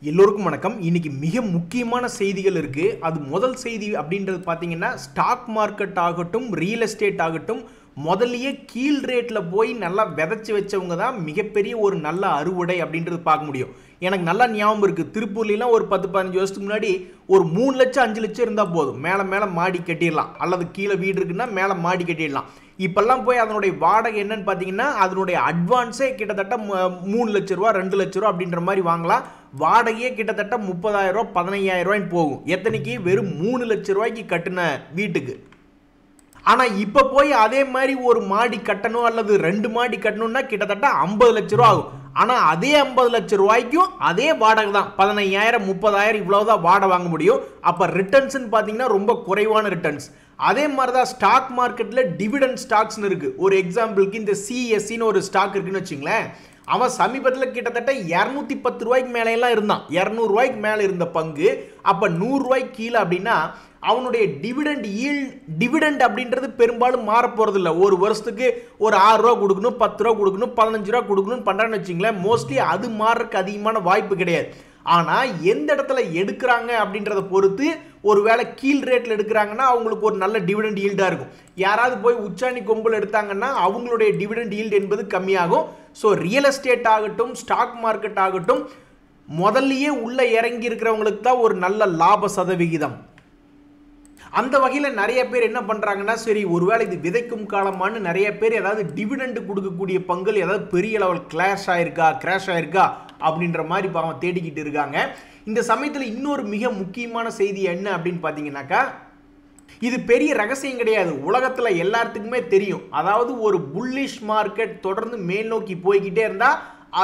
எல்லோருக்கும் வணக்கம். இன்னைக்கு மிக முக்கியமான செய்திகள் இருக்கு. அது முதல் செய்தி அப்படின்றது பாத்தீங்கன்னா, ஸ்டாக் மார்க்கெட் ஆகட்டும், ரியல் எஸ்டேட் ஆகட்டும், முதல்லயே கீழ் ரேட்ல போய் நல்லா விதைச்சு வச்சவங்க தான் மிகப்பெரிய ஒரு நல்ல அறுவடை அப்படின்றது பார்க்க முடியும். எனக்கு நல்லா ஞாபகம் இருக்கு. திருப்பூர்லாம் ஒரு 10-15 வருஷத்துக்கு முன்னாடி ஒரு 3 லட்சம் 5 லட்சம் இருந்தா போதும், மேல மாடி கட்டிடலாம். அல்லது கீழே வீடு இருக்குன்னா மேல மாடி கட்டிடலாம். இப்பெல்லாம் போய் அதனுடைய வாடகை என்னன்னு பாத்தீங்கன்னா, அதனுடைய அட்வான்ஸே கிட்டத்தட்ட 3 லட்சம் ரூபா 2 லட்சம் ரூபா அப்படின்ற மாதிரி வாங்கலாம். வாடகையே கிட்டத்தட்ட 30,000 ரூபா 15,000 ரூபாய்ன்னு போகும். எத்தனைக்கு? வெறும் 3 லட்சம் ரூபாய்க்கு கட்டின வீட்டுக்கு. ஆனா இப்ப போய் அதே மாதிரி ஒரு மாடி கட்டணும் அல்லது 2 மாடி கட்டணும்னா கிட்டத்தட்ட 50 லட்சம் ரூபா ஆகும். ஆனா அதே 50 லட்சம் ரூபாய்க்கும் அதே வாடகை தான். 15,000 30,000 இவ்வளவுதான் வாடகை வாங்க முடியும். அப்ப ரிட்டர்ன்ஸ் பாத்தீங்கன்னா ரொம்ப குறைவான ரிட்டர்ன்ஸ். அதே மாதிரி தான் ஸ்டாக் மார்க்கெட்ல டிவிடெண்ட் ஸ்டாக்ஸ் இருக்கு. ஒரு எக்ஸாம்பிளுக்கு இந்த சிஎஸ்சின்னு ஒரு ஸ்டாக் இருக்குன்னு வச்சுங்களேன். அவன் சமீபத்தில் கிட்டத்தட்ட 210 ரூபாய்க்கு மேலே எல்லாம் இருந்தான். 200 ரூபாய்க்கு மேலே இருந்த பங்கு அப்ப 100 ரூபாய்க்கு கீழே அப்படின்னா அவனுடைய டிவிடெண்ட் அப்படின்றது பெரும்பாலும் மாற போறது இல்லை. ஒரு வருஷத்துக்கு ஒரு 6 ரூபா கொடுக்கணும், 10 ரூபா கொடுக்கணும், 15 ரூபா கொடுக்கணும்னு பண்றான்னு வச்சுங்களேன். மோஸ்ட்லி அது மாறதுக்கு அதிகமான வாய்ப்பு கிடையாது. ஆனா எந்த இடத்துல எடுக்கிறாங்க அப்படின்றத பொறுத்து, ஒருவேளை கீழ் ரேட்ல எடுக்கிறாங்கன்னா அவங்களுக்கு ஒரு நல்ல டிவிடெண்ட் ஈல்டா இருக்கும். யாராவது போய் உச்சாணி கொம்புல எடுத்தாங்கன்னா அவங்களுடைய டிவிடெண்ட் ஈல்டு என்பது கம்மியாகும். ஸோ ரியல் எஸ்டேட் ஆகட்டும், ஸ்டாக் மார்க்கெட் ஆகட்டும், முதல்லயே உள்ள இறங்கி இருக்கிறவங்களுக்கு தான் ஒரு நல்ல லாப சதவிகிதம். அந்த வகையில் நிறைய பேர் என்ன பண்றாங்கன்னா, சரி ஒருவேளை இது விதைக்கும் காலமானு நிறைய பேர் ஏதாவது டிவிடெண்ட் கொடுக்கக்கூடிய பங்குகள் ஏதாவது பெரிய லெவல் கிராஷ் ஆயிருக்கா அப்படின்ற மாதிரி பாவம் தேடிக்கிட்டு இருக்காங்க. இந்த சமயத்தில் இன்னொரு மிக முக்கியமான செய்தி என்ன அப்படின்னு பார்த்தீங்கன்னாக்கா, இது பெரிய ரகசியம் கிடையாது, உலகத்துல எல்லாத்துக்குமே தெரியும். அதாவது ஒரு புல்லிஷ் மார்க்கெட் தொடர்ந்து மேல் நோக்கி போய்கிட்டே இருந்தா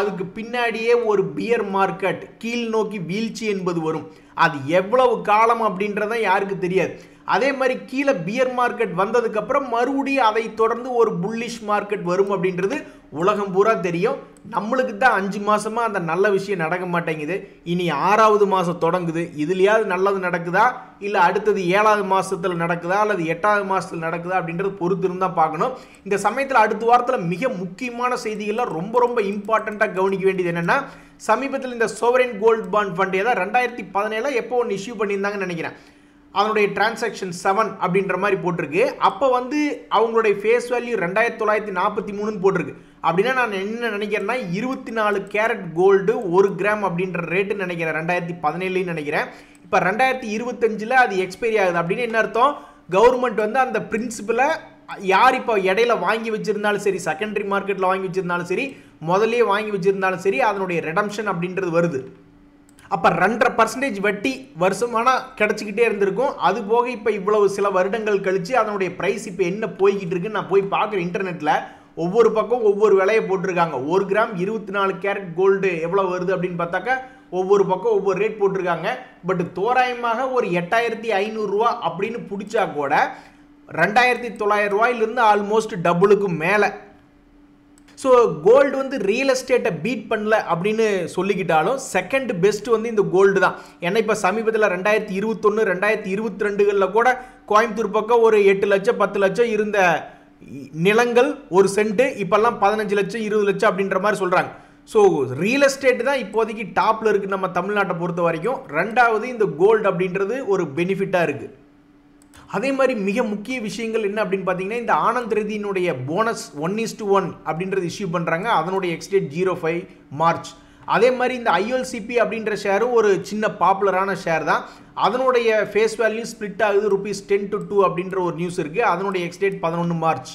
அதுக்கு பின்னாடியே ஒரு பியர் மார்க்கெட் கீழ் நோக்கி வீழ்ச்சி என்பது வரும். அது எவ்வளவு காலம் அப்படின்றத யாருக்கு தெரியாது. அதே மாதிரி கீழே பியர் மார்க்கெட் வந்ததுக்கு அப்புறம் மறுபடியும் அதை தொடர்ந்து ஒரு புல்லிஷ் மார்க்கெட் வரும் அப்படின்றது உலகம் பூரா தெரியும். நம்மளுக்கு தான் 5 மாசமா அந்த நல்ல விஷயம் நடக்க மாட்டேங்குது. இனி 6வது மாசம் தொடங்குது. இதுலயாவது நல்லது நடக்குதா, இல்ல அடுத்தது 7வது மாசத்துல நடக்குதா அல்லது 8வது மாசத்துல நடக்குதா அப்படின்றது பொறுத்து இருந்தா பார்க்கணும். இந்த சமயத்தில் அடுத்த வாரத்தில் மிக முக்கியமான செய்திகள்லாம் ரொம்ப இம்பார்ட்டண்டா கவனிக்க வேண்டியது என்னன்னா, சமீபத்தில் இந்த சோவரின் கோல்ட் பாண்ட் ஃபண்ட் ஏதாவது 2017 எப்போ ஒன்று இஷ்யூ பண்ணியிருந்தாங்கன்னு நினைக்கிறேன். அதனுடைய டிரான்சாக்ஷன் 7 அப்படின்ற மாதிரி போட்டிருக்கு. அப்போ வந்து அவங்களுடைய ஃபேஸ் வேல்யூ 2,943 போட்டிருக்கு. அப்படின்னா நான் என்ன நினைக்கிறேன்னா, 24 கேரட் கோல்டு 1 கிராம் அப்படின்ற ரேட்டு நினைக்கிறேன் 2017 நினைக்கிறேன். இப்போ 2025 அது எக்ஸ்பைரி ஆகுது. அப்படின்னு என்ன அர்த்தம்? கவர்மெண்ட் வந்து அந்த பிரின்சிபலை யார் இப்போ இடையில வாங்கி வச்சிருந்தாலும் சரி, செகண்டரி மார்க்கெட்டில் வாங்கி வச்சிருந்தாலும் சரி, முதலே வாங்கி வச்சிருந்தாலும் சரி, அதனுடைய ரெடம்ஷன் அப்படின்றது வருது. அப்போ 2.5% வட்டி வருஷமானா கிடைச்சிக்கிட்டே இருந்திருக்கும். அது போக இப்போ இவ்வளவு சில வருடங்கள் கழிச்சு அதனுடைய ப்ரைஸ் இப்போ என்ன போய்கிட்டு இருக்குன்னு நான் போய் பார்க்குறேன் இன்டர்நெட்டில். ஒவ்வொரு பக்கம் ஒவ்வொரு விலையை போட்டிருக்காங்க. 1 கிராம் 24 கேரட் கோல்டு எவ்வளோ வருது அப்படின்னு பார்த்தாக்கா ஒவ்வொரு பக்கம் ஒவ்வொரு ரேட் போட்டிருக்காங்க. பட் தோராயமாக ஒரு 8,500 ரூபா அப்படின்னு பிடிச்சா கூட 2,900 ரூபாயிலிருந்து ஆல்மோஸ்ட் டபுளுக்கு மேலே. ஸோ கோல்டு வந்து ரியல் எஸ்டேட்டை பீட் பண்ணல அப்படின்னு சொல்லிக்கிட்டாலும் செகண்ட் பெஸ்ட் வந்து இந்த கோல்டு தான். ஏன்னா இப்போ சமீபத்தில் 2021 2022 கூட கோயம்புத்தூர் பக்கம் ஒரு 8 லட்சம் 10 லட்சம் இருந்த நிலங்கள் ஒரு சென்ட் இப்பெல்லாம் 15 லட்சம் 20 லட்சம் அப்படின்ற மாதிரி சொல்றாங்க. ஸோ ரியல் எஸ்டேட் தான் இப்போதைக்கு டாப்ல இருக்கு நம்ம தமிழ்நாட்டை பொறுத்த வரைக்கும். ரெண்டாவது இந்த கோல்டு அப்படின்றது ஒரு பெனிஃபிட்டா இருக்கு. அதே மாதிரி மிக முக்கிய விஷயங்கள் என்ன அப்படின்னு பார்த்தீங்கன்னா, இந்த ஆனந்த் ரெதியினுடைய போனஸ் 1:1 அப்படின்றது இஷ்யூ பண்ணுறாங்க. அதனுடைய எக்ஸ்டேட் 05 மார்ச். அதே மாதிரி இந்த ஐஎல்சிபி அப்படின்ற ஷேரும் ஒரு சின்ன பாப்புலரான ஷேர் தான். அதனுடைய ஃபேஸ் வேல்யூ ஸ்பிளிட் ஆகுது ₹10 to 2 அப்படின்ற ஒரு நியூஸ் இருக்குது. அதனுடைய எக்ஸ்டேட் 11 மார்ச்.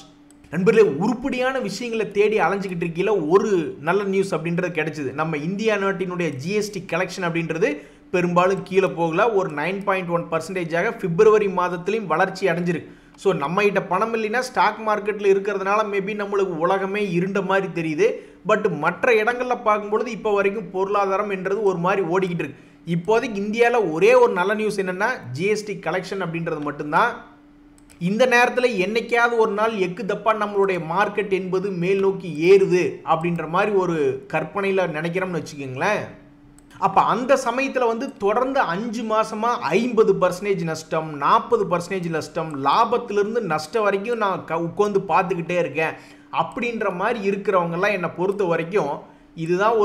நண்பர்களே, உருப்படியான விஷயங்களை தேடி அலைஞ்சிக்கிட்டு இருக்கையில் ஒரு நல்ல நியூஸ் அப்படின்றது கிடைச்சிது. நம்ம இந்தியா நாட்டினுடைய ஜிஎஸ்டி கலெக்ஷன் அப்படின்றது பெரும்பாலும் கீழே போகல. ஒரு 9.1% பிப்ரவரி மாதத்திலையும் வளர்ச்சி அடைஞ்சிருக்கு. ஸோ நம்ம கிட்ட பணம் இல்லைன்னா ஸ்டாக் மார்க்கெட்டில் இருக்கிறதுனால மேபி நம்மளுக்கு உலகமே இருண்ட மாதிரி தெரியுது. பட் மற்ற இடங்களில் பார்க்கும்பொழுது இப்போ வரைக்கும் பொருளாதாரம் என்றது ஒரு மாதிரி ஓடிக்கிட்டு இருக்கு. இப்போதைக்கு இந்தியாவில் ஒரே ஒரு நல்ல நியூஸ் என்னன்னா, ஜிஎஸ்டி கலெக்ஷன் அப்படின்றது மட்டும்தான். இந்த நேரத்தில் என்னைக்காவது ஒரு நாள் எக்கு தப்பா நம்மளுடைய மார்க்கெட் என்பது மேல் நோக்கி ஏறுது அப்படின்ற மாதிரி ஒரு கற்பனையில் நினைக்கிறோம்னு வச்சுக்கோங்களேன். அப்போ அந்த சமயத்தில் வந்து தொடர்ந்து 5 மாசமா 50% நஷ்டம், 40% நஷ்டம், லாபத்திலிருந்து நஷ்டம் வரைக்கும் நான் உட்காந்து பார்த்துக்கிட்டே இருக்கேன் அப்படின்ற மாதிரி இருக்கிறவங்கெல்லாம் என்னை பொறுத்த வரைக்கும் இதுதான்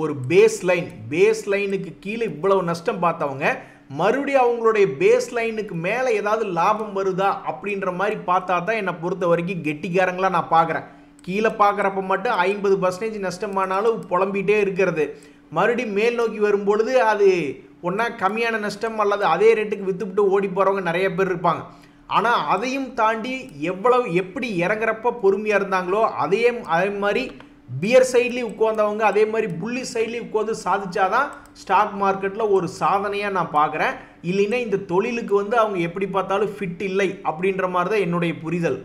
ஒரு பேஸ் லைனுக்கு கீழே இவ்வளவு நஷ்டம் பார்த்தவங்க மறுபடியும் அவங்களுடைய பேஸ் லைனுக்கு மேலே ஏதாவது லாபம் வருதா அப்படின்ற மாதிரி பார்த்தா தான் என்னை பொறுத்த வரைக்கும் கெட்டிக்காரங்களாக நான் பார்க்குறேன். கீழே பார்க்குறப்ப மட்டும் 50% நஷ்டமானாலும் புலம்பிகிட்டே இருக்கிறது. மறுபடியும் மேல் நோக்கி வரும்பொழுது அது ஒன்றா கம்மியான நஷ்டம் அல்லது அதே ரேட்டுக்கு விற்றுவிட்டு ஓடி போகிறவங்க நிறைய பேர் இருப்பாங்க. ஆனால் அதையும் தாண்டி எப்படி இறங்குறப்ப பொறுமையாக இருந்தாங்களோ அதே மாதிரி பியர் சைட்லேயும் உட்காந்தவங்க அதே மாதிரி புள்ளி சைட்லேயும் உட்காந்து சாதிச்சாதான் ஸ்டாக் மார்க்கெட்டில் ஒரு சாதனையாக நான் பார்க்குறேன். இல்லைன்னா இந்த தொழிலுக்கு அவங்க எப்படி பார்த்தாலும் ஃபிட் இல்லை அப்படின்ற மாதிரி தான் என்னுடைய புரிதல்.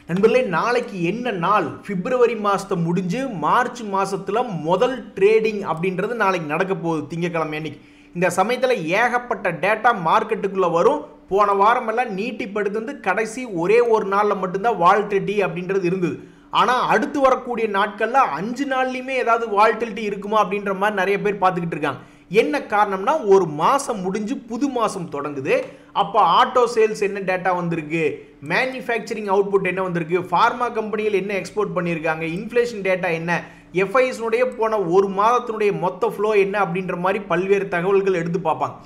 நண்பர்களே, நாளைக்கு என்ன நாள்? பிப்ரவரி மாதத்தை முடிஞ்சு மார்ச் மாதத்தில் முதல் ட்ரேடிங் அப்படின்றது நாளைக்கு நடக்க போகுது, திங்கக்கிழமை அன்னைக்கு. இந்த சமயத்தில் ஏகப்பட்ட டேட்டா மார்க்கெட்டுக்குள்ளே வரும். போன வாரம் எல்லாம் நீட்டிப்படுத்து கடைசி ஒரே ஒரு நாளில் மட்டும்தான் வால்டிலிட்டி அப்படின்றது இருந்தது. ஆனால் அடுத்து வரக்கூடிய நாட்களில் 5 நாள்லையுமே ஏதாவது வால்டிலிட்டி இருக்குமா அப்படின்ற மாதிரி நிறைய பேர் பார்த்துக்கிட்டு இருக்காங்க. என்ன காரணம்னா, ஒரு மாதம் முடிஞ்சு புது மாதம் தொடங்குது. அப்போ ஆட்டோ சேல்ஸ் என்ன டேட்டா வந்திருக்கு, மேனுஃபேக்சரிங் அவுட்புட் என்ன வந்திருக்கு, ஃபார்மா கம்பெனிகள் என்ன எக்ஸ்போர்ட் பண்ணியிருக்காங்க, இன்ஃப்ளேஷன் டேட்டா என்ன, எஃப்ஐஎஸ்னுடைய போன ஒரு மாதத்தினுடைய மொத்த ஃப்ளோ என்ன அப்படின்ற மாதிரி பல்வேறு தகவல்கள் எடுத்து பார்ப்பாங்க.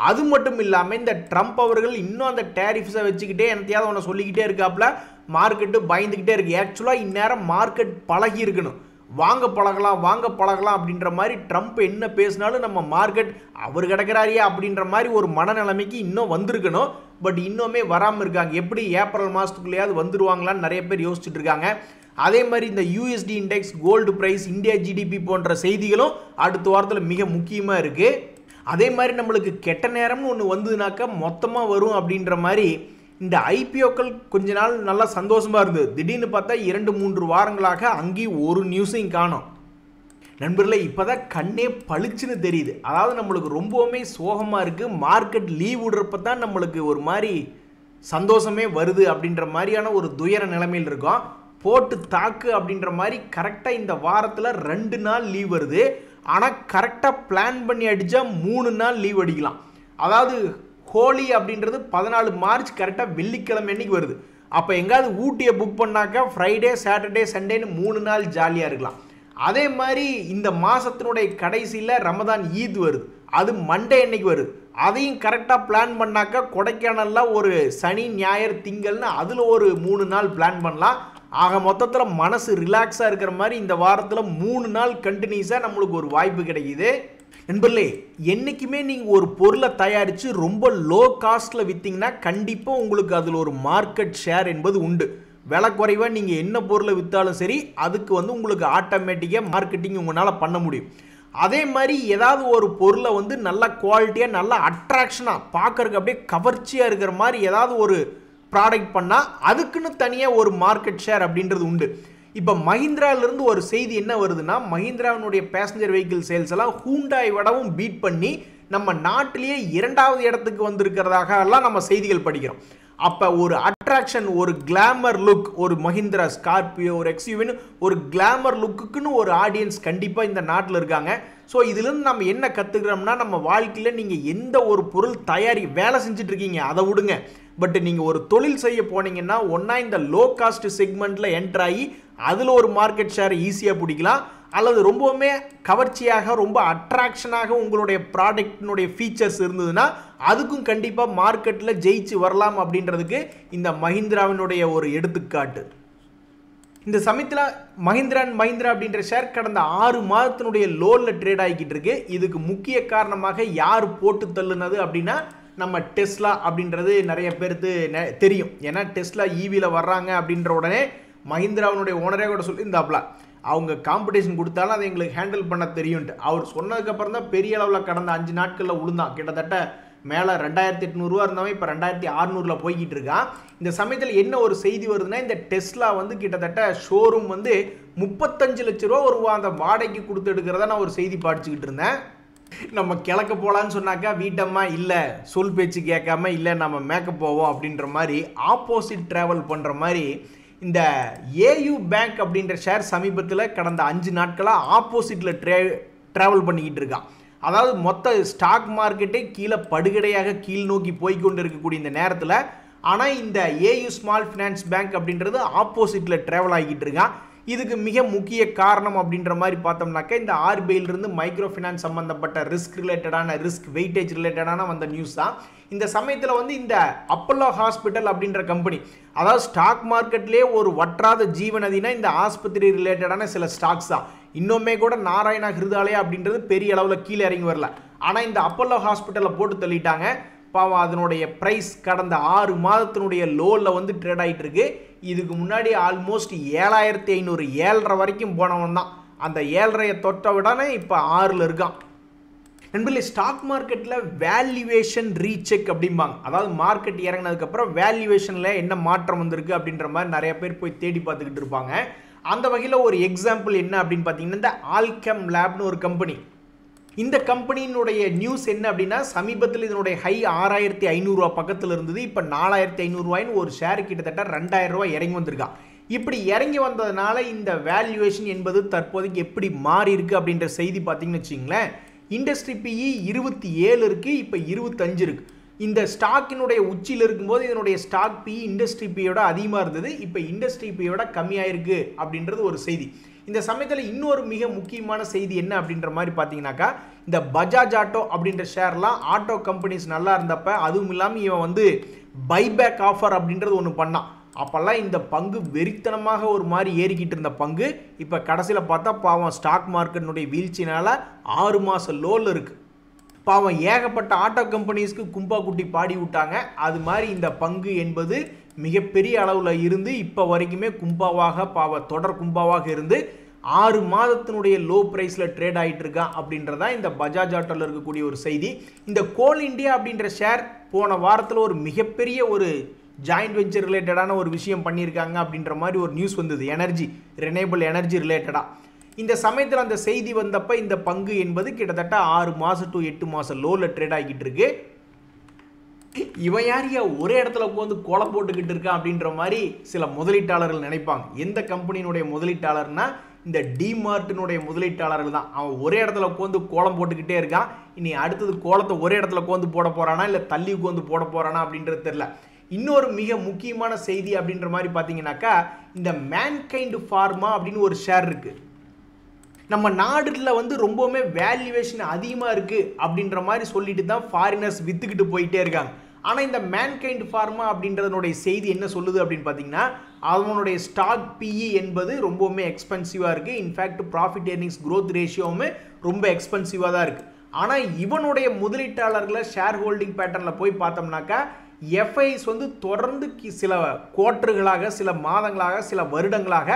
அது மட்டும் இல்லாமல் இந்த ட்ரம்ப் அவர்கள் இன்னும் அந்த டேரிஃப்ஸை வச்சுக்கிட்டே என்னத்தையாவது ஒன்று சொல்லிக்கிட்டே இருக்காப்புல. மார்க்கெட்டு பயந்துக்கிட்டே இருக்கு. ஆக்சுவலாக இந்நேரம் மார்க்கெட் பழகி இருக்கணும், வாங்க பழகலாம் அப்படின்ற மாதிரி. ட்ரம்ப் என்ன பேசினாலும் நம்ம மார்க்கெட் அவர் கிடக்கிறாரியா அப்படின்ற மாதிரி ஒரு மனநிலைமைக்கு இன்னும் வந்திருக்கணும். பட் இன்னுமே வராமல் இருக்காங்க. எப்படி ஏப்ரல் மாதத்துக்குள்ளேயாவது வந்துருவாங்களான்னு நிறைய பேர் யோசிச்சுட்டு இருக்காங்க. அதே மாதிரி இந்த USD index, gold price, India GDP போன்ற செய்திகளும் அடுத்த வாரத்தில் மிக முக்கியமாக இருக்குது. அதே மாதிரி நம்மளுக்கு கெட்ட நேரம்னு ஒன்று வந்ததுனாக்கா மொத்தமாக வரும் அப்படின்ற மாதிரி இந்த ஐபிஓக்கள் கொஞ்ச நாள் நல்லா சந்தோஷமாக இருந்தது. திடீர்னு பார்த்தா 2-3 வாரங்களாக அங்கேயும் ஒரு நியூஸையும் காணோம். நண்பர்களே, இப்போ தான் கண்ணே பளிச்சுன்னு தெரியுது. அதாவது நம்மளுக்கு ரொம்பவுமே சோகமாக இருக்குது. மார்க்கெட் லீவ் விடுறப்ப தான் நம்மளுக்கு ஒரு மாதிரி சந்தோஷமே வருது அப்படின்ற மாதிரியான ஒரு துயர நிலைமையில் இருக்கும். போட்டு தாக்கு அப்படின்ற மாதிரி கரெக்டாக இந்த வாரத்தில் 2 நாள் லீவ் வருது. ஆனால் கரெக்டாக பிளான் பண்ணி அடித்தா 3 நாள் லீவ் அடிக்கலாம். அதாவது ஹோலி அப்படின்றது 14 மார்ச் கரெக்டாக வெள்ளிக்கிழமை அன்னைக்கு வருது. அப்போ எங்காவது ஊட்டியை புக் பண்ணாக்கா ஃப்ரைடே, சாட்டர்டே, சண்டேன்னு 3 நாள் ஜாலியாக இருக்கலாம். அதே மாதிரி இந்த மாதத்தினுடைய கடைசியில் ரமதான் ஈத் வருது, அது மண்டே அன்னைக்கு வருது. அதையும் கரெக்டாக பிளான் பண்ணாக்கா கொடைக்கானலில் ஒரு சனி, ஞாயிறு, திங்கள்னு அதில் ஒரு 3 நாள் பிளான் பண்ணலாம். ஆக மொத்தத்தில் மனசு ரிலாக்ஸாக இருக்கிற மாதிரி இந்த வாரத்தில் 3 நாள் கண்டினியூஸாக நம்மளுக்கு ஒரு வாய்ப்பு கிடைக்குது. நண்பர்களே, என்றைக்குமே நீங்கள் ஒரு பொருளை தயாரித்து ரொம்ப லோ காஸ்ட்டில் விற்றீங்கன்னா கண்டிப்பாக உங்களுக்கு அதில் ஒரு மார்க்கெட் ஷேர் என்பது உண்டு. விலை குறைவாக நீங்கள் என்ன பொருளை விற்றாலும் சரி, அதுக்கு உங்களுக்கு ஆட்டோமேட்டிக்காக மார்க்கெட்டிங் உங்களால் பண்ண முடியும். அதே மாதிரி ஏதாவது ஒரு பொருளை நல்ல குவாலிட்டியாக, நல்ல அட்ராக்ஷனாக, பார்க்கறதுக்கு அப்படியே கவர்ச்சியாக இருக்கிற மாதிரி ஏதாவது ஒரு ப்ராடக்ட் பண்ணால் அதுக்குன்னு தனியாக ஒரு மார்க்கெட் ஷேர் அப்படின்றது உண்டு. இப்போ மஹிந்திராவிலிருந்து ஒரு செய்தி என்ன வருதுன்னா, மஹிந்திராவினுடைய பேசஞ்சர் வெஹிக்கிள் சேல்ஸ் எல்லாம் ஹூண்டாய் விடவும் பீட் பண்ணி நம்ம நாட்டிலேயே 2வது இடத்துக்கு வந்திருக்கிறதாக எல்லாம் நம்ம செய்திகள் படிக்கிறோம். அப்போ ஒரு அட்ராக்ஷன், ஒரு கிளாமர் லுக், ஒரு மஹிந்திரா ஸ்கார்பியோ, ஒரு எக்ஸ்யூவின்னு ஒரு கிளாமர் லுக்குன்னு ஒரு ஆடியன்ஸ் கண்டிப்பாக இந்த நாட்டில் இருக்காங்க. ஸோ இதுலேருந்து நம்ம என்ன கற்றுக்கிறோம்னா, நம்ம வாழ்க்கையில் நீங்கள் எந்த ஒரு பொருள் வேலை செஞ்சுட்டு இருக்கீங்க அதை விடுங்க. பட் நீங்கள் ஒரு தொழில் செய்ய போனீங்கன்னா ஒன்றா இந்த லோ காஸ்ட் செக்மெண்ட்டில் என்ட்ரு ஆகி அதில் ஒரு மார்க்கெட் ஷேரை ஈஸியாக பிடிக்கலாம். அல்லது ரொம்பவுமே கவர்ச்சியாக, ரொம்ப அட்ராக்ஷனாக உங்களுடைய ப்ராடக்டினுடைய ஃபீச்சர்ஸ் இருந்ததுன்னா அதுக்கும் கண்டிப்பாக மார்க்கெட்டில் ஜெயிச்சு வரலாம் அப்படின்றதுக்கு இந்த மஹிந்திராவினுடைய ஒரு எடுத்துக்காட்டு. இந்த சமயத்தில் மஹிந்திரா அப்படின்ற ஷேர் கடந்த 6 மாதத்தினுடைய லோவில் ட்ரேட் ஆகிக்கிட்டு இருக்கு. இதுக்கு முக்கிய காரணமாக யார் போட்டு தள்ளுனது அப்படின்னா, நம்ம டெஸ்லா அப்படின்றது நிறைய பேருக்கு தெரியும். ஏன்னா டெஸ்லா ஈவியில் வர்றாங்க அப்படின்ற உடனே மஹிந்திராவினுடைய ஓனரே கூட சொல்லியிருந்தாப்ல, அவங்க காம்படிஷன் கொடுத்தாலும் அதை எங்களுக்கு ஹேண்டில் பண்ண தெரியும்ட்டு. அவர் சொன்னதுக்கப்புறம் தான் பெரிய அளவில் கடந்த 5 நாட்களில் விழுந்தான். கிட்டத்தட்ட மேலே 2800 ரூபா இருந்தவன் இப்போ 2600 போய்கிட்டு இருக்கான். இந்த சமயத்தில் என்ன ஒரு செய்தி வருதுன்னா, இந்த டெஸ்லா கிட்டத்தட்ட ஷோரூம் 35 லட்ச ரூபா அந்த வாடகைக்கு கொடுத்து எடுக்கிறதா நான் ஒரு செய்தி படிச்சுக்கிட்டு இருந்தேன். நம்ம கிழக்க போகலான்னு சொன்னாக்கா வீட்டம்மா இல்லை, சொல் பேச்சு கேட்காம இல்லை நம்ம மேக்கப் போவோம் அப்படின்ற மாதிரி ஆப்போசிட் ட்ராவல் பண்ணுற மாதிரி இந்த ஏயு பேங்க் அப்படின்ற ஷேர் சமீபத்தில் கடந்த 5 நாட்களாக ஆப்போசிட்டில் ட்ராவல் பண்ணிக்கிட்டு இருக்கான். அதாவது மொத்த ஸ்டாக் மார்க்கெட்டே கீழே படுகடையாக கீழ் நோக்கி போய்கொண்டு இருக்கக்கூடிய இந்த நேரத்தில் ஆனால் இந்த ஏயு ஸ்மால் ஃபினான்ஸ் பேங்க் அப்படின்றது ஆப்போசிட்டில் ட்ராவல் ஆகிட்டு இருக்கான். இதுக்கு மிக முக்கிய காரணம் அப்படின்ற மாதிரி பார்த்தோம்னாக்க இந்த ஆர்பிஐலிருந்து மைக்ரோ ஃபினான்ஸ் சம்பந்தப்பட்ட ரிஸ்க் வெயிட்டேஜ் ரிலேட்டடான வந்த நியூஸ் தான். இந்த சமயத்தில் வந்து இந்த அப்பல்லோ ஹாஸ்பிட்டல் அப்படின்ற கம்பெனி, அதாவது ஸ்டாக் மார்க்கெட்லேயே ஒரு வற்றாத ஜீவநதினா இந்த ஆஸ்பத்திரி ரிலேட்டடான சில ஸ்டாக்ஸ் தான். இன்னுமே கூட நாராயணா ஹிருதாலயா அப்படின்றது பெரிய அளவில் கீழே இறங்கி வரல. ஆனால் இந்த அப்பல்லோ ஹாஸ்பிட்டலை போட்டு தள்ளிட்டாங்க. பாவம் அதனுடைய ப்ரைஸ் கடந்த 6 மாதத்தினுடைய லோவில் வந்து ட்ரேட் ஆகிட்டு இருக்கு. இதுக்கு முன்னாடி ஆல்மோஸ்ட் 7500 7.5 வரைக்கும் போனவன் தான். அந்த 7.5 தொட்ட விடனே இப்போ 6ல் இருக்கான். நண்பர்களே, ஸ்டாக் மார்க்கெட்டில் வேல்யூவேஷன் ரீசெக் அப்படிம்பாங்க. அதாவது மார்க்கெட் இறங்கினதுக்கப்புறம் வேல்யூவேஷனில் என்ன மாற்றம் வந்திருக்கு அப்படின்ற மாதிரி நிறைய பேர் போய் தேடி பார்த்துக்கிட்டு இருப்பாங்க. அந்த வகையில் ஒரு எக்ஸாம்பிள் என்ன அப்படின்னு பார்த்தீங்கன்னா, இந்த ஆல்கெம் லேப்னு ஒரு கம்பெனி. இந்த கம்பெனியினுடைய நியூஸ் என்ன அப்படின்னா, சமீபத்தில் இதனுடைய ஹை 6500 ரூபா பக்கத்தில் இருந்தது. இப்போ 4500 ரூபாய்னு ஒரு ஷேர் கிட்டத்தட்ட 2000 ரூபாய் இறங்கி வந்திருக்கான். இப்படி இறங்கி வந்ததுனால இந்த வேல்யூவேஷன் என்பது தற்போதைக்கு எப்படி மாறி இருக்கு அப்படின்ற செய்தி பார்த்தீங்கன்னு வச்சிங்களேன். இண்டஸ்ட்ரி பிஇ 27 இருக்கு, இப்போ 25 இருக்கு. இந்த ஸ்டாக்கினுடைய உச்சியில் இருக்கும்போது இதனுடைய ஸ்டாக் பிஇ இண்டஸ்ட்ரி பியோட அதிகமாக இருந்தது. இப்போ இண்டஸ்ட்ரி பியோட கம்மியாயிருக்கு அப்படின்றது ஒரு செய்தி. இந்த சமயத்தில் இன்னொரு மிக முக்கியமான செய்தி என்ன அப்படின்ற மாதிரி பார்த்தீங்கன்னாக்கா, இந்த பஜாஜ் ஆட்டோ அப்படின்ற ஷேர்லாம் ஆட்டோ கம்பெனிஸ் நல்லா இருந்தப்ப, அதுவும் இல்லாமல் இவன் வந்து பைபேக் ஆஃபர் அப்படின்றது ஒன்று பண்ணான். அப்போல்லாம் இந்த பங்கு வெறித்தனமாக ஒரு மாதிரி ஏறிக்கிட்டு இருந்த பங்கு இப்போ கடைசியில் பார்த்தா பாவம் ஸ்டாக் மார்க்கெட்டினுடைய வீழ்ச்சினால் 6 மாதம் லோவில் இருக்குது. பாவம் ஏகப்பட்ட ஆட்டோ கம்பெனிஸ்க்கு கும்பா குட்டி பாடி விட்டாங்க. அது மாதிரி இந்த பங்கு என்பது மிகப்பெரிய அளவில் இருந்து இப்போ வரைக்குமே தொடர் கும்பாவாக இருந்து 6 மாதத்தினுடைய லோ ப்ரைஸில் ட்ரேட் ஆகிட்டு இருக்கான் அப்படின்றதான் இந்த பஜாஜ் ஆட்டோவில் இருக்கக்கூடிய ஒரு செய்தி. இந்த கோல் இண்டியா அப்படின்ற ஷேர் போன வாரத்தில் ஒரு மிகப்பெரிய ஒரு ஜாயிண்ட் வெஞ்சர் ரிலேட்டடான ஒரு விஷயம் பண்ணியிருக்காங்க அப்படின்ற மாதிரி ஒரு நியூஸ் வந்தது, ரெனேபிள் எனர்ஜி ரிலேட்டடாக. இந்த சமயத்தில் அந்த செய்தி வந்தப்ப இந்த பங்கு என்பது கிட்டத்தட்ட 6 மாதம் டு 8 மாதம் லோவில் ட்ரேட் ஆகிட்டு இருக்கு. இவன் யாரையா ஒரே இடத்துல உட்காந்து கோலம் போட்டுக்கிட்டு இருக்கான் அப்படின்ற மாதிரி சில முதலீட்டாளர்கள் நினைப்பாங்க. எந்த கம்பெனியினுடைய முதலீட்டாளர்னா இந்த டிமார்ட்டினுடைய முதலீட்டாளர்கள் தான். அவன் ஒரே இடத்துல உட்காந்து கோலம் போட்டுக்கிட்டே இருக்கான். இனி அடுத்தது கோலத்தை ஒரே இடத்துல உட்காந்து போட போறானா இல்லை தள்ளி உட்காந்து போட போறானா அப்படின்றது தெரியல. இன்னொரு மிக முக்கியமான செய்தி அப்படின்ற மாதிரி பார்த்தீங்கன்னாக்கா, இந்த மேன்கைண்ட் ஃபார்மா அப்படின்னு ஒரு ஷேர் இருக்கு. நம்ம நாடுல வந்து ரொம்பவுமே வேல்யூவேஷன் அதிகமாக இருக்குது அப்படின்ற மாதிரி சொல்லிட்டு தான் ஃபாரினர்ஸ் வித்துக்கிட்டு போயிட்டே இருக்காங்க. ஆனால் இந்த மேன்கைண்ட் ஃபார்மா அப்படின்றதனுடைய செய்தி என்ன சொல்லுது அப்படின்னு பார்த்தீங்கன்னா, அவனுடைய ஸ்டாக் பிஇ என்பது ரொம்பவுமே எக்ஸ்பென்சிவாக இருக்குது. இன்ஃபேக்ட் ப்ராஃபிட் ஏர்னிங்ஸ் க்ரோத் ரேஷியோவுமே ரொம்ப எக்ஸ்பென்சிவாக தான் இருக்குது. ஆனால் இவனுடைய முதலீட்டாளர்களை ஷேர் ஹோல்டிங் பேட்டர்னில் போய் பார்த்தோம்னாக்கா, எஃப்ஐஸ் வந்து தொடர்ந்து சில குவார்ட்டர்களாக, சில மாதங்களாக, சில வருடங்களாக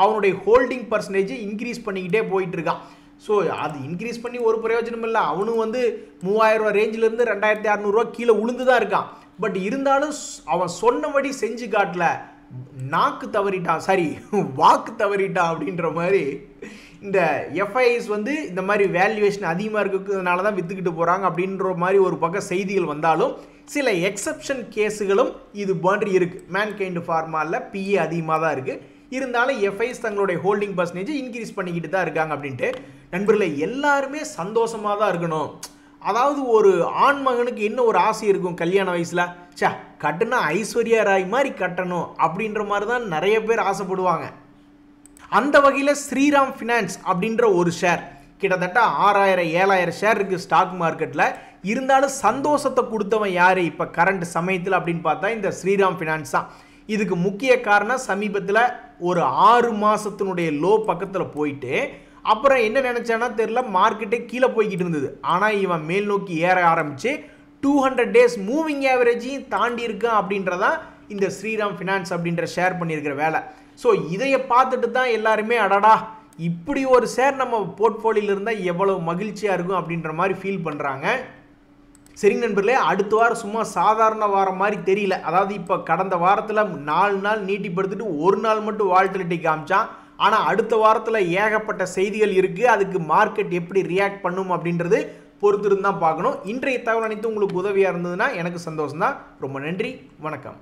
அவனுடைய ஹோல்டிங் பர்சன்டேஜ் இன்க்ரீஸ் பண்ணிக்கிட்டே போயிட்டு இருக்கான். ஸோ அது இன்க்ரீஸ் பண்ணி ஒரு பிரயோஜனம் இல்லை. அவனும் வந்து 3000 ரூபா ரேஞ்சிலேருந்து 2600 ரூபா கீழே உளுந்து தான் இருக்கான். பட் இருந்தாலும் அவன் சொன்னபடி செஞ்சு காட்டல, வாக்கு தவறிட்டான் அப்படின்ற மாதிரி இந்த எஃப்ஐஸ் வந்து இந்த மாதிரி வேல்யூவேஷன் அதிகமாக இருக்கிறதுனால தான் வித்துக்கிட்டு போகிறாங்க அப்படின்ற மாதிரி ஒரு பக்கம் செய்திகள் வந்தாலும், சில எக்ஸப்ஷன் கேஸுகளும் இது போன்று இருக்குது. மேன்கைண்ட் ஃபார்மாவில் பிஏ அதிகமாக தான் இருக்குது. இருந்தாலும் எஃப்ஐஸ் தங்களுடைய ஹோல்டிங் பர்சன்டேஜ் இன்க்ரீஸ் பண்ணிக்கிட்டு தான் இருக்காங்க அப்படின்ட்டு. நண்பர்களே, எல்லாருமே சந்தோஷமாக தான் இருக்கணும். அதாவது ஒரு ஆண் மகனுக்கு என்ன ஒரு ஆசை இருக்கும் கல்யாண வயசில், கட்டுனா ஐஸ்வர்யா ராய் மாதிரி கட்டணும் அப்படின்ற மாதிரி தான் நிறைய பேர் ஆசைப்படுவாங்க. அந்த வகையில் ஸ்ரீராம் ஃபினான்ஸ் அப்படின்ற ஒரு ஷேர் கிட்டத்தட்ட 6000-7000 ஷேர் இருக்குது ஸ்டாக் மார்க்கெட்டில். இருந்தாலும் சந்தோஷத்தை கொடுத்தவன் யார் இப்போ கரண்ட் சமயத்தில் அப்படின்னு பார்த்தா இந்த ஸ்ரீராம் ஃபினான்ஸ் தான். இதுக்கு முக்கிய காரணம் சமீபத்தில் ஒரு 6 மாதத்தினுடைய லோ பக்கத்தில் போயிட்டு அப்புறம் என்ன நினச்சானா தெரியல, மார்க்கெட்டே கீழே போய்கிட்டு இருந்தது. ஆனால் இவன் மேல் நோக்கி ஏற ஆரம்பித்து 200 டேஸ் மூவிங் ஆவரேஜையும் தாண்டி இருக்கான் அப்படின்றதான் இந்த ஸ்ரீராம் ஃபினான்ஸ் அப்படின்ற ஷேர் பண்ணியிருக்கிற வேலை. ஸோ இதையை பார்த்துட்டு தான் எல்லாருமே அடடா இப்படி ஒரு ஷேர் நம்ம போர்ட்ஃபோலியோவில் இருந்தால் எவ்வளவு மகிழ்ச்சியாக இருக்கும் அப்படின்ற மாதிரி ஃபீல் பண்ணுறாங்க. சரிங்க நண்பர்களே, அடுத்த வாரம் சும்மா சாதாரண வாரம் மாதிரி தெரியல. அதாவது இப்போ கடந்த வாரத்தில் 4 நாள் நீட்டிப்படுத்திட்டு ஒரு நாள் மட்டும் வால்டிலிட்டி காமிச்சான். ஆனால் அடுத்த வாரத்தில் ஏகப்பட்ட செய்திகள் இருக்குது. அதுக்கு மார்க்கெட் எப்படி ரியாக்ட் பண்ணும் அப்படின்றது பொறுத்திருந்து தான் பார்க்கணும். இன்றைய தகவல் அனைத்து உங்களுக்கு உதவியாக இருந்ததுன்னா எனக்கு சந்தோஷம் தான். ரொம்ப நன்றி, வணக்கம்.